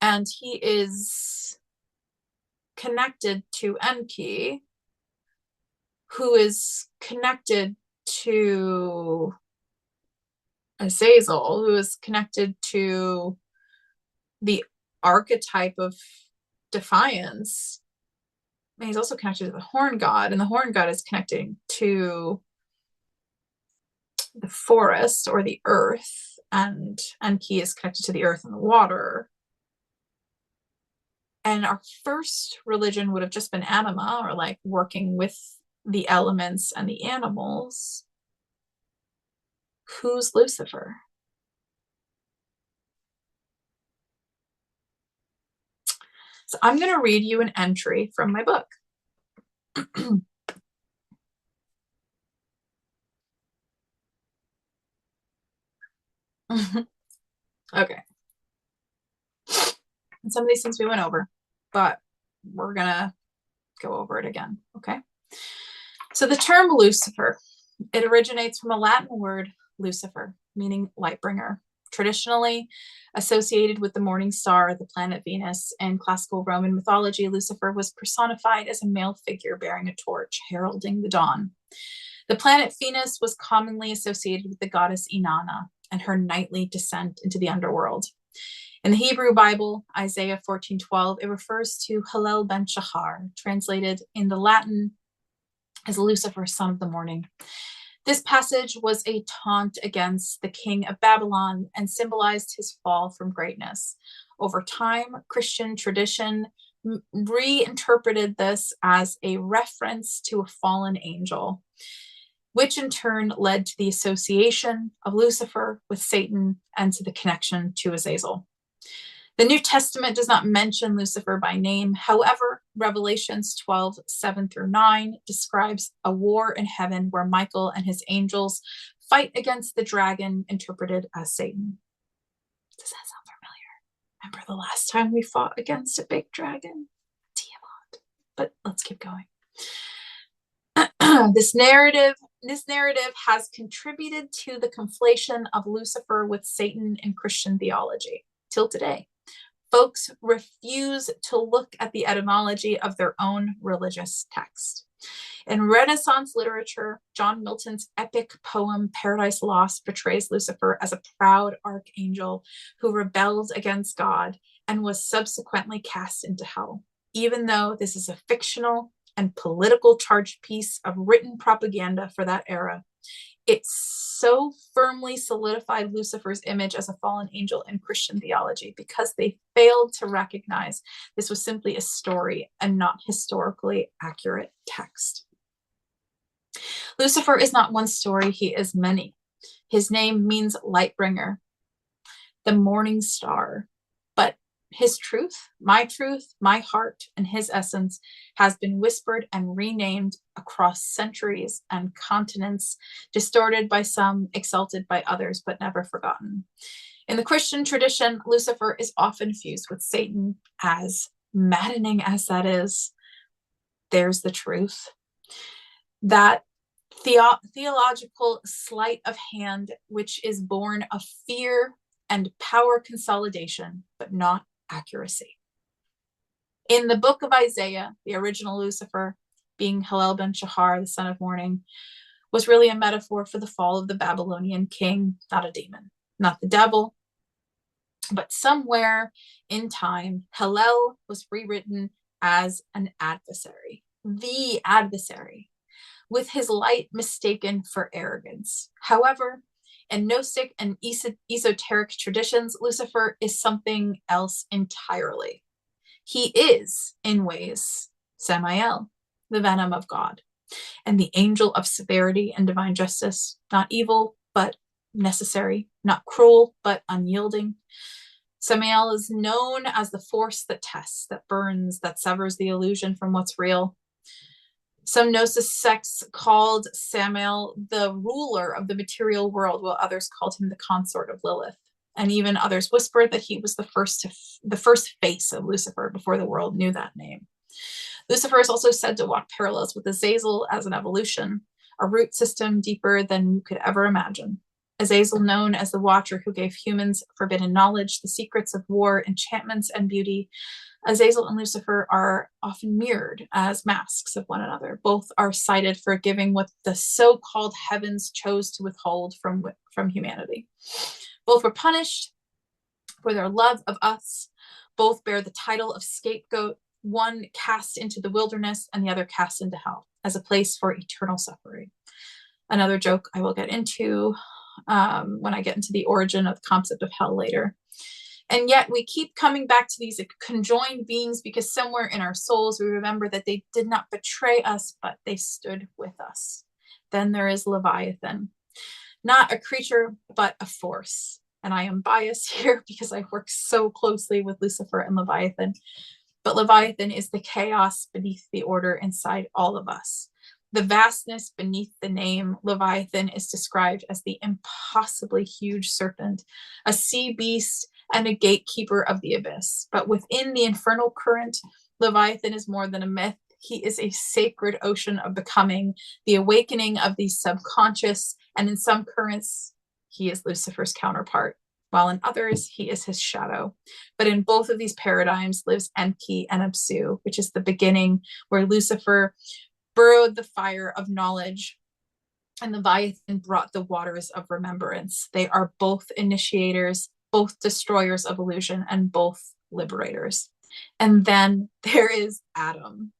and he is connected to Enki, who is connected to Azazel, who is connected to the archetype of defiance, he's also connected to the horn god, and the horn god is connecting to the forest or the earth, and Enki is connected to the earth and the water. And our first religion would have just been anima, or like working with the elements and the animals. Who's Lucifer? So I'm going to read you an entry from my book. Okay. And some of these things we went over, but we're going to go over it again. Okay. So the term Lucifer, it originates from a Latin word, Lucifer, meaning light bringer. Traditionally associated with the morning star, the planet Venus. In classical Roman mythology, Lucifer was personified as a male figure bearing a torch, heralding the dawn. The planet Venus was commonly associated with the goddess Inanna and her nightly descent into the underworld. In the Hebrew Bible, Isaiah 14:12, it refers to Hallel ben Shahar, translated in the Latin as Lucifer, son of the morning. This passage was a taunt against the king of Babylon and symbolized his fall from greatness. Over time, Christian tradition reinterpreted this as a reference to a fallen angel, which in turn led to the association of Lucifer with Satan and to the connection to Azazel. The New Testament does not mention Lucifer by name. However, Revelations 12:7-9 describes a war in heaven where Michael and his angels fight against the dragon, interpreted as Satan. Does that sound familiar? Remember the last time we fought against a big dragon? Tiamat. But let's keep going. This narrative has contributed to the conflation of Lucifer with Satan in Christian theology till today. Folks refuse to look at the etymology of their own religious text. In Renaissance literature, John Milton's epic poem Paradise Lost portrays Lucifer as a proud archangel who rebelled against God and was subsequently cast into hell. Even though this is a fictional and political charged piece of written propaganda for that era, it so firmly solidified Lucifer's image as a fallen angel in Christian theology because they failed to recognize this was simply a story and not historically accurate text. Lucifer is not one story, he is many. His name means light bringer, the morning star. But his truth, my heart, and his essence has been whispered and renamed across centuries and continents, distorted by some, exalted by others, but never forgotten. In the Christian tradition, Lucifer is often fused with Satan. As maddening as that is, there's the truth. That theological sleight of hand, which is born of fear and power consolidation, but not accuracy. In the book of Isaiah, the original Lucifer, being Hallel ben Shahar, the son of morning, was really a metaphor for the fall of the Babylonian king, not a demon, not the devil. But somewhere in time, Hallel was rewritten as an adversary, the adversary, with his light mistaken for arrogance. However, in Gnostic and esoteric traditions, Lucifer is something else entirely. He is, in ways, Samael, the venom of God, and the angel of severity and divine justice, not evil, but necessary, not cruel, but unyielding. Samael is known as the force that tests, that burns, that severs the illusion from what's real. Some Gnosis sects called Samael the ruler of the material world, while others called him the consort of Lilith. And even others whispered that he was the first face of Lucifer before the world knew that name. Lucifer is also said to walk parallels with Azazel as an evolution, a root system deeper than you could ever imagine. Azazel, known as the Watcher who gave humans forbidden knowledge, the secrets of war, enchantments, and beauty, Azazel and Lucifer are often mirrored as masks of one another. Both are cited for giving what the so-called heavens chose to withhold from humanity. Both were punished for their love of us. Both bear the title of scapegoat. one cast into the wilderness and the other cast into hell as a place for eternal suffering. Another joke I will get into when I get into the origin of the concept of hell later. And yet we keep coming back to these conjoined beings because somewhere in our souls we remember that they did not betray us, but they stood with us. Then there is Leviathan, not a creature, but a force. And I am biased here because I work so closely with Lucifer and Leviathan. But Leviathan is the chaos beneath the order inside all of us. The vastness beneath the name Leviathan is described as the impossibly huge serpent, a sea beast, and a gatekeeper of the abyss. But within the infernal current, Leviathan is more than a myth. He is a sacred ocean of becoming, the awakening of the subconscious, and in some currents, he is Lucifer's counterpart, while in others, he is his shadow. But in both of these paradigms lives Enki and Apsu, which is the beginning where Lucifer burrowed the fire of knowledge and Leviathan brought the waters of remembrance. They are both initiators, both destroyers of illusion, and both liberators. And then there is Adam.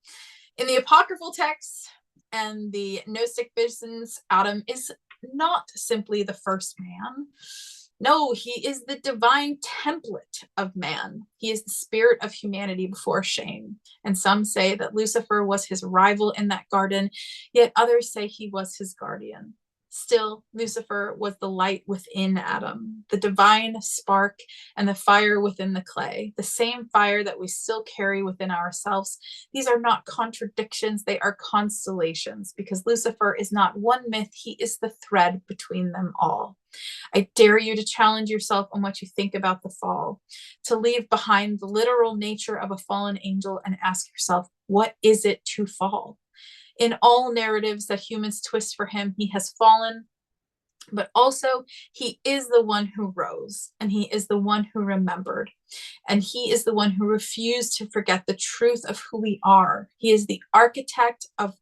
In the apocryphal texts and the Gnostic visions, Adam is not simply the first man. No, he is the divine template of man. He is the spirit of humanity before shame. And some say that Lucifer was his rival in that garden, yet others say he was his guardian. Still, Lucifer was the light within Adam, the divine spark and the fire within the clay, the same fire that we still carry within ourselves. These are not contradictions, they are constellations, because Lucifer is not one myth, he is the thread between them all. I dare you to challenge yourself on what you think about the fall, to leave behind the literal nature of a fallen angel and ask yourself, what is it to fall? In all narratives that humans twist for him, he has fallen, but also he is the one who rose, and he is the one who remembered, and he is the one who refused to forget the truth of who we are. He is the architect of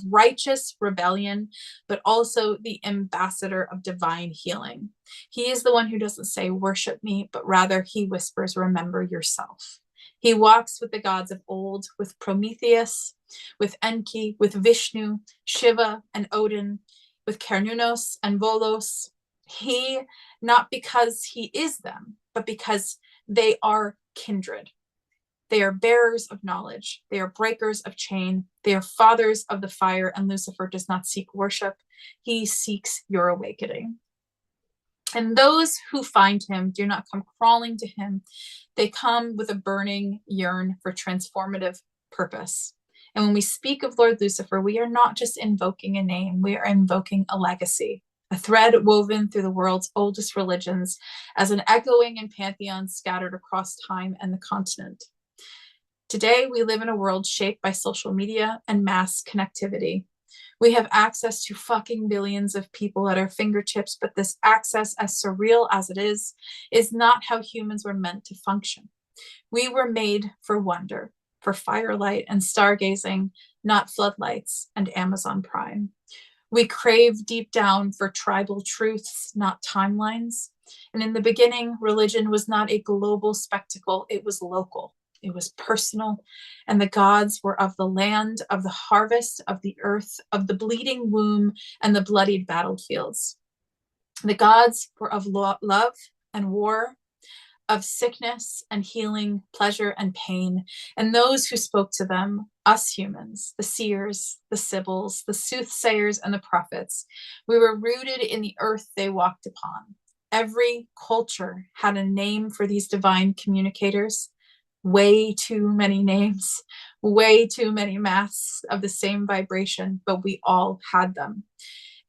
righteous rebellion, but also the ambassador of divine healing. He is the one who doesn't say, worship me, but rather he whispers, remember yourself. He walks with the gods of old, with Prometheus, with Enki, with Vishnu, Shiva, and Odin, with Cernunnos and Volos. He, not because he is them, but because they are kindred. They are bearers of knowledge. They are breakers of chain. They are fathers of the fire, and Lucifer does not seek worship. He seeks your awakening. And those who find him do not come crawling to him. They come with a burning yearn for transformative purpose. And when we speak of Lord Lucifer, we are not just invoking a name, we are invoking a legacy, a thread woven through the world's oldest religions as an echoing in pantheons scattered across time and the continent. Today, we live in a world shaped by social media and mass connectivity. We have access to fucking billions of people at our fingertips, but this access, as surreal as it is not how humans were meant to function. We were made for wonder, for firelight and stargazing, not floodlights and Amazon Prime. We crave deep down for tribal truths, not timelines. And in the beginning, religion was not a global spectacle, it was local. It was personal, and the gods were of the land, of the harvest, of the earth, of the bleeding womb, and the bloodied battlefields. The gods were of love and war, of sickness and healing, pleasure and pain, and those who spoke to them, us humans, the seers, the sibyls, the soothsayers, and the prophets. We were rooted in the earth they walked upon. Every culture had a name for these divine communicators. Way too many names, way too many masks of the same vibration, but we all had them.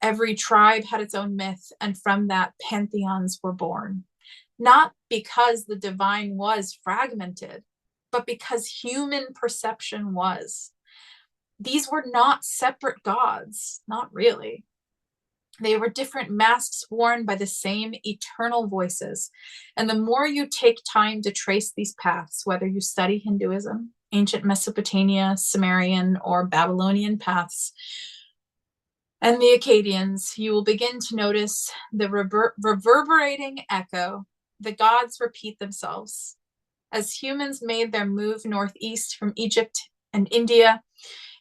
Every tribe had its own myth, and from that, pantheons were born. Not because the divine was fragmented, but because human perception was. These were not separate gods, not really. They were different masks worn by the same eternal voices. And the more you take time to trace these paths, whether you study Hinduism, ancient Mesopotamia, Sumerian, or Babylonian paths, and the Akkadians, you will begin to notice the reverberating echo. The gods repeat themselves. As humans made their move northeast from Egypt and India,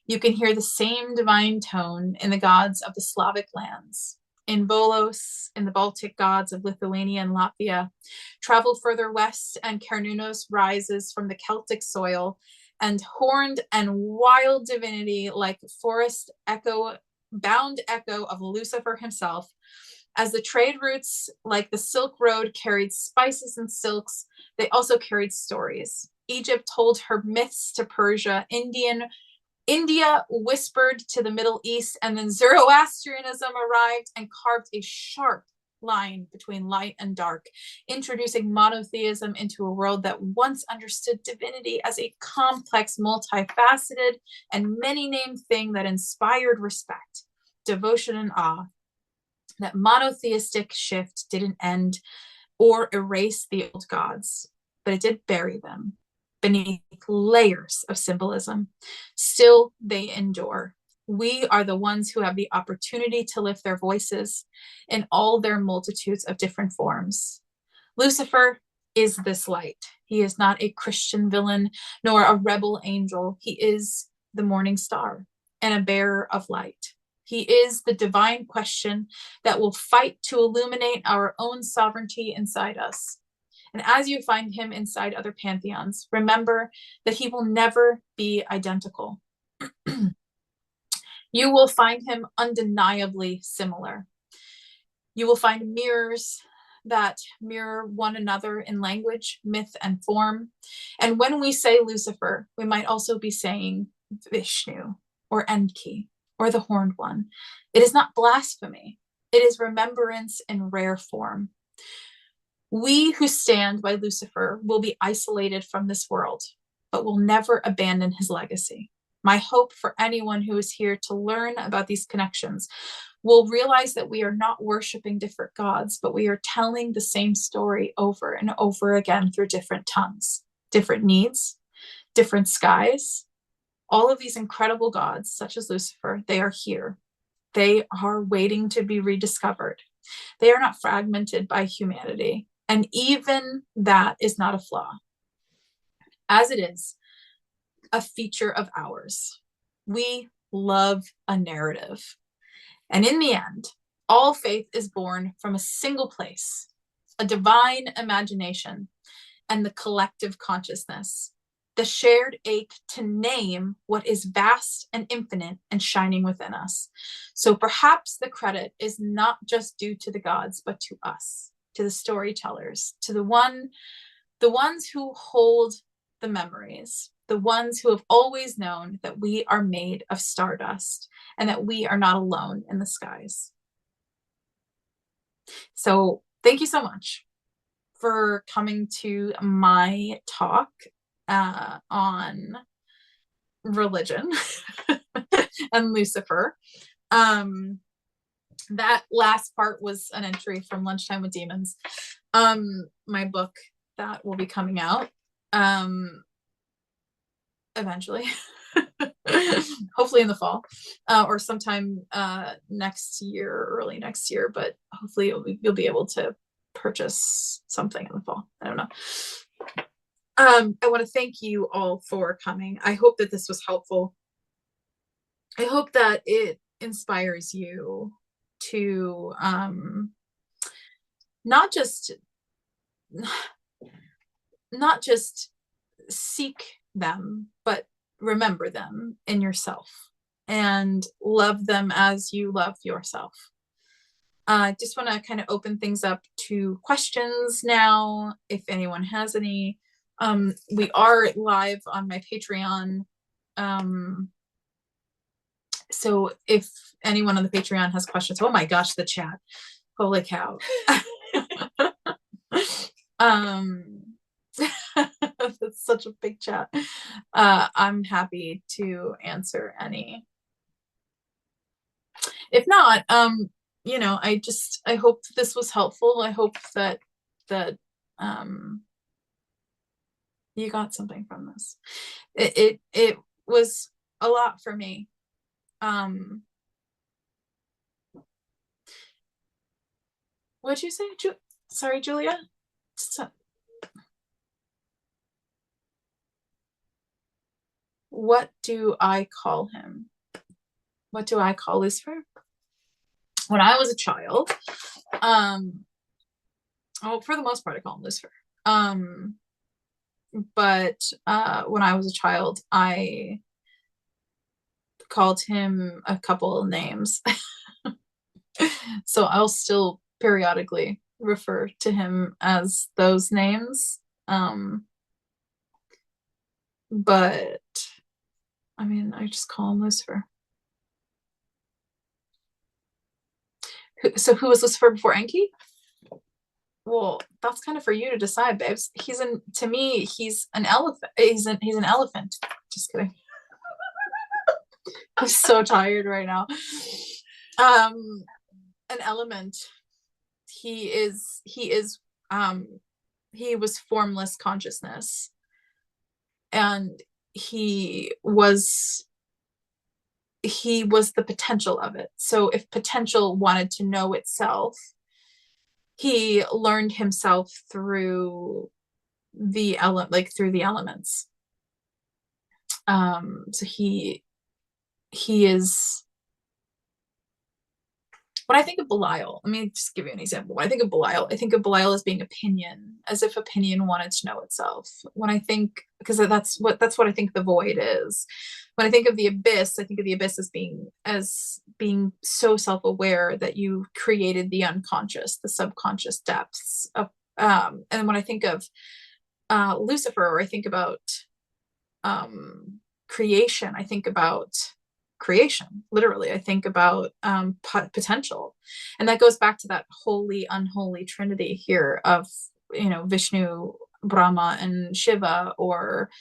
you can hear the same divine tone in the gods of the Slavic lands. In Volos, in the Baltic gods of Lithuania and Latvia. Travel further west, and Cernunnos rises from the Celtic soil, and horned and wild divinity like forest echo, bound echo of Lucifer himself. As the trade routes like the Silk Road carried spices and silks, they also carried stories. Egypt told her myths to Persia, India whispered to the Middle East, and then Zoroastrianism arrived and carved a sharp line between light and dark, introducing monotheism into a world that once understood divinity as a complex, multifaceted, and many-named thing that inspired respect, devotion, and awe. That monotheistic shift didn't end or erase the old gods, but it did bury them beneath layers of symbolism. Still, they endure. We are the ones who have the opportunity to lift their voices in all their multitudes of different forms. Lucifer is this light. He is not a Christian villain nor a rebel angel. He is the morning star and a bearer of light. He is the divine question that will fight to illuminate our own sovereignty inside us. And as you find him inside other pantheons, remember that he will never be identical. You will find him undeniably similar. You will find mirrors that mirror one another in language, myth, and form. And when we say Lucifer, we might also be saying Vishnu or Enki or the Horned One. It is not blasphemy. It is remembrance in rare form. We who stand by Lucifer will be isolated from this world, but will never abandon his legacy. My hope for anyone who is here to learn about these connections will realize that we are not worshiping different gods, but we are telling the same story over and over again through different tongues, different needs, different skies. All of these incredible gods, such as Lucifer, they are here. They are waiting to be rediscovered. They are not fragmented by humanity. And even that is not a flaw, as it is a feature of ours. We love a narrative. And in the end, all faith is born from a single place, a divine imagination, and the collective consciousness, the shared ache to name what is vast and infinite and shining within us. So perhaps the credit is not just due to the gods, but to us, to the storytellers, to the ones who hold the memories, the ones who have always known that we are made of stardust and that we are not alone in the skies. So thank you so much for coming to my talk on religion and Lucifer. That last part was an entry from Lunchtime with Demons, my book that will be coming out eventually, hopefully in the fall, or sometime next year, early next year, but hopefully you'll be able to purchase something in the fall. I don't know. I want to thank you all for coming. I hope that this was helpful. I hope that it inspires you to not just seek them, but remember them in yourself and love them as you love yourself. I just want to kind of open things up to questions now, if anyone has any. We are live on my Patreon. So if anyone on the Patreon has questions, oh my gosh, the chat. Holy cow. That's such a big chat. I'm happy to answer any. If not, I hope this was helpful. I hope that you got something from this. It was a lot for me. What'd you say? Sorry, Julia? what do I call him? What do I call Lucifer? When I was a child, for the most part, I call him Lucifer. But when I was a child, I called him a couple of names. So I'll still periodically refer to him as those names. But I mean, I just call him Lucifer. So who was Lucifer before Enki? Well, that's kind of for you to decide, babes. To me, he's an elephant. He's an elephant. Just kidding. I'm so tired right now. An element. He was formless consciousness, and he was the potential of it. So if potential wanted to know itself, he learned himself through the elements. So he is, when I think of Belial, let me just give you an example. When I think of Belial as being opinion, as if opinion wanted to know itself. When I think, because that's what I think the void is. When I think of the abyss, I think of the abyss as being so self-aware that you created the unconscious, the subconscious depths of, and when I think of Lucifer, or I think about creation, I think about creation, literally. I think about potential, and that goes back to that holy unholy trinity here of Vishnu, Brahma, and Shiva, or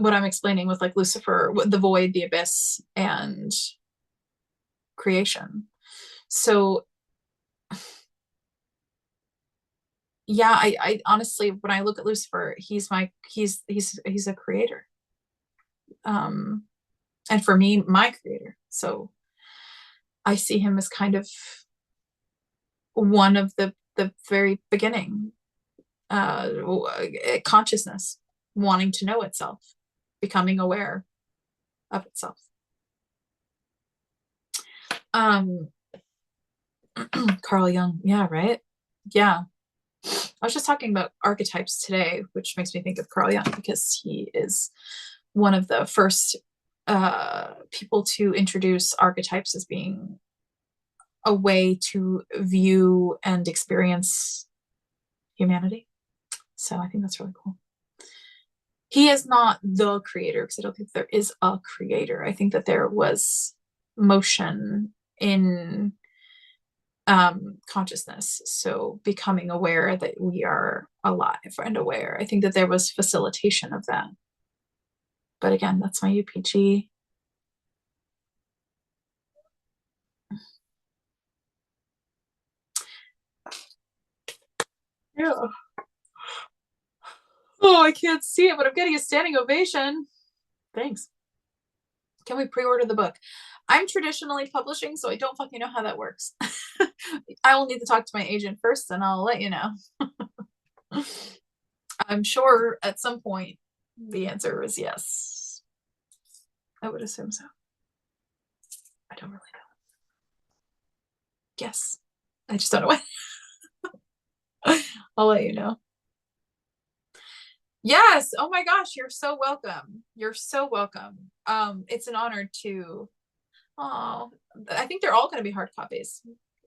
what I'm explaining with like Lucifer, the void, the abyss, and creation. So yeah, I honestly, when I look at Lucifer, he's a creator. And for me, my creator. So I see him as kind of one of the very beginning, consciousness wanting to know itself, becoming aware of itself. Carl Jung, yeah, right? Yeah. I was just talking about archetypes today, which makes me think of Carl Jung, because he is one of the first people to introduce archetypes as being a way to view and experience humanity. So I think that's really cool. He is not the creator, because I don't think there is a creator. I think that there was motion in consciousness, so becoming aware that we are alive and aware. I think that there was facilitation of that, but again, that's my UPG. Yeah. Oh, I can't see it, but I'm getting a standing ovation. Thanks. Can we pre-order the book? I'm traditionally publishing, so I don't fucking know how that works. I will need to talk to my agent first, and I'll let you know. I'm sure at some point the answer is yes. I would assume so. I don't really know. Yes. I just don't know when. I'll let you know. Yes. Oh my gosh, you're so welcome. You're so welcome. It's an honor to. Oh, I think they're all going to be hard copies.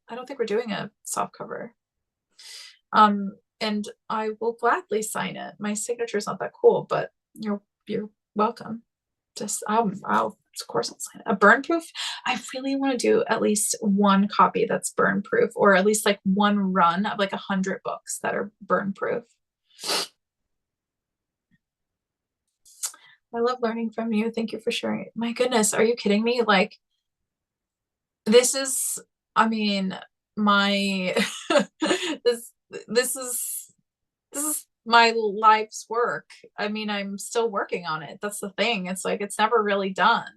I don't think we're doing a soft cover. And I will gladly sign it. My signature is not that cool, but you're welcome. Just of course I'll sign it. A burn proof. I really want to do at least one copy that's burn proof, or at least like one run of like 100 books that are burn proof. I love learning from you. Thank you for sharing it. My goodness, are you kidding me? Like, this is, I mean, my this is my life's work. I mean, I'm still working on it. That's the thing. It's like, it's never really done.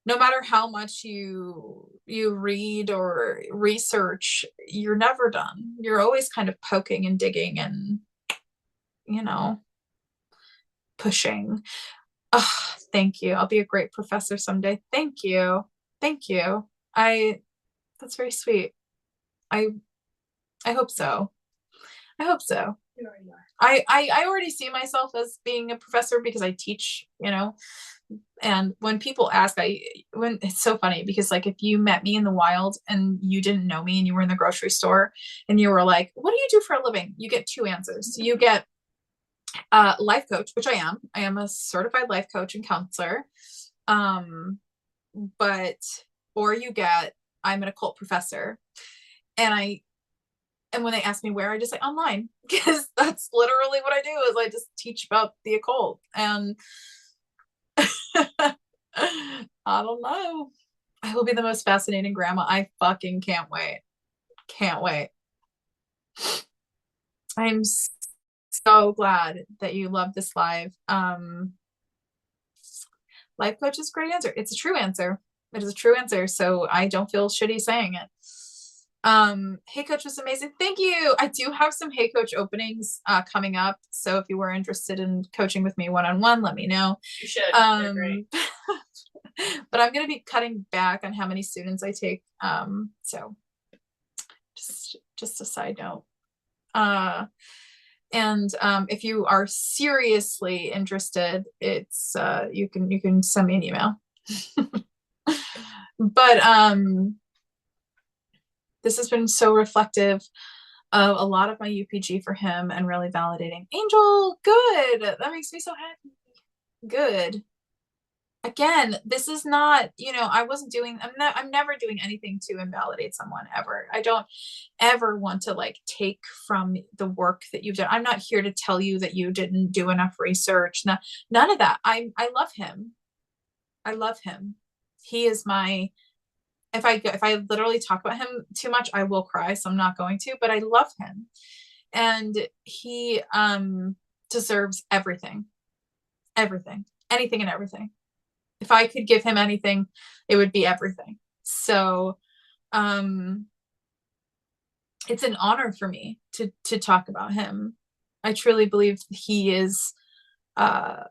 No matter how much you read or research, you're never done. You're always kind of poking and digging, and pushing. Oh, thank you. I'll be a great professor someday. Thank you. Thank you. That's very sweet. I hope so. I hope so. You already are. I already see myself as being a professor because I teach, and when people ask, when it's so funny because like if you met me in the wild and you didn't know me and you were in the grocery store and you were like, what do you do for a living? You get two answers. You get life coach, which I am a certified life coach and counselor. Or you get, I'm an occult professor. And when they ask me where, I just say online because that's literally what I do is I just teach about the occult. And I don't know. I will be the most fascinating grandma. I fucking can't wait. Can't wait. I'm so glad that you love this live. Life coach is a great answer. It's a true answer. It is a true answer. So I don't feel shitty saying it. Hey Coach was amazing. Thank you. I do have some Hey Coach openings coming up. So if you were interested in coaching with me one-on-one, let me know. You should. They're great. But I'm going to be cutting back on how many students I take. So just a side note. And if you are seriously interested, it's you can send me an email. But this has been so reflective of a lot of my UPG for him and really validating. Angel, good. That makes me so happy. Good. Again, this is not, I'm never doing anything to invalidate someone ever. I don't ever want to like take from the work that you've done. I'm not here to tell you that you didn't do enough research. None of that. I love him. I love him. He is my, if I literally talk about him too much, I will cry. So I'm not going to, but I love him. And he deserves everything, anything and everything. If I could give him anything, it would be everything. So it's an honor for me to talk about him. I truly believe he is and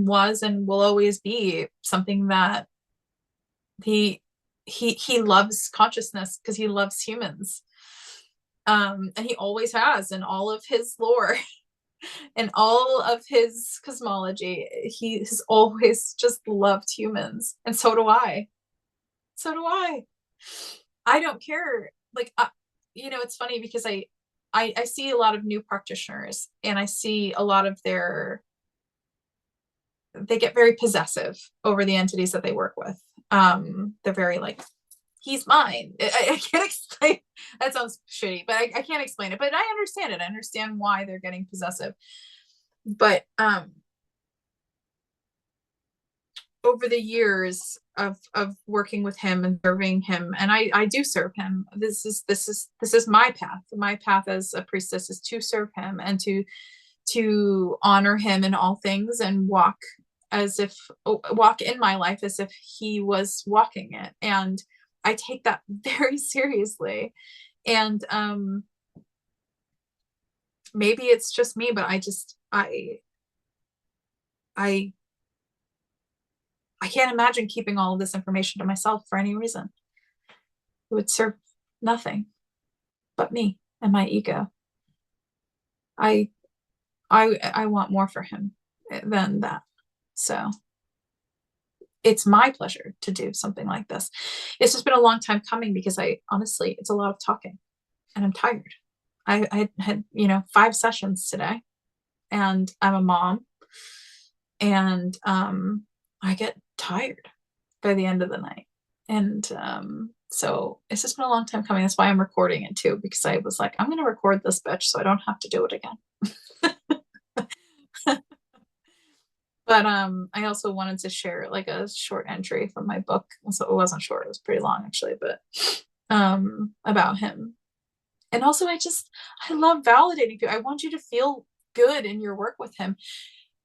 was and will always be something that he loves consciousness because he loves humans. And he always has in all of his lore and all of his cosmology. He has always just loved humans. And so do I. I don't care. Like, it's funny because I see a lot of new practitioners and I see a lot of they get very possessive over the entities that they work with. They're very like, he's mine. I can't explain. That sounds shitty, but I can't explain it. But I understand it. I understand why they're getting possessive. But over the years of working with him and serving him, and I do serve him. This is my path. My path as a priestess is to serve him and to honor him in all things and walk in my life as if he was walking it. And I take that very seriously. And maybe it's just me, but I can't imagine keeping all of this information to myself for any reason. It would serve nothing but me and my ego. I want more for him than that. So it's my pleasure to do something like this. It's just been a long time coming because honestly, it's a lot of talking and I'm tired. I had 5 sessions today and I'm a mom and I get tired by the end of the night. And so it's just been a long time coming. That's why I'm recording it too, because I was like, I'm going to record this bitch so I don't have to do it again. But I also wanted to share like a short entry from my book. So it wasn't short, it was pretty long actually, but about him. And also I love validating you. I want you to feel good in your work with him.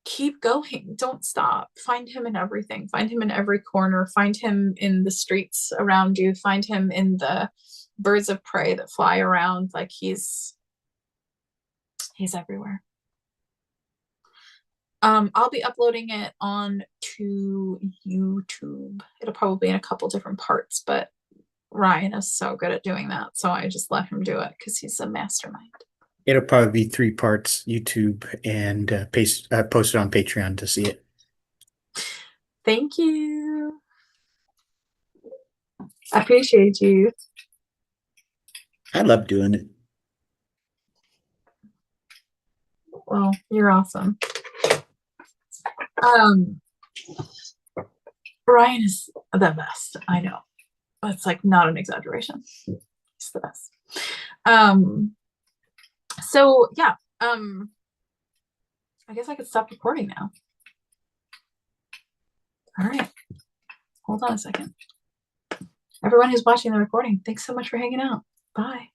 Keep going. Don't stop. Find him in everything. Find him in every corner. Find him in the streets around you. Find him in the birds of prey that fly around. Like he's everywhere. I'll be uploading it on to YouTube. It'll probably be in a couple different parts, but Ryan is so good at doing that, so I just let him do it because he's a mastermind. It'll probably be 3 parts, YouTube, and post it on Patreon to see it. Thank you. I appreciate you. I love doing it. Well, you're awesome. Ryan is the best. I know. That's like not an exaggeration. He's the best. So yeah, I guess I could stop recording now. All right. Hold on a second. Everyone who's watching the recording, thanks so much for hanging out. Bye.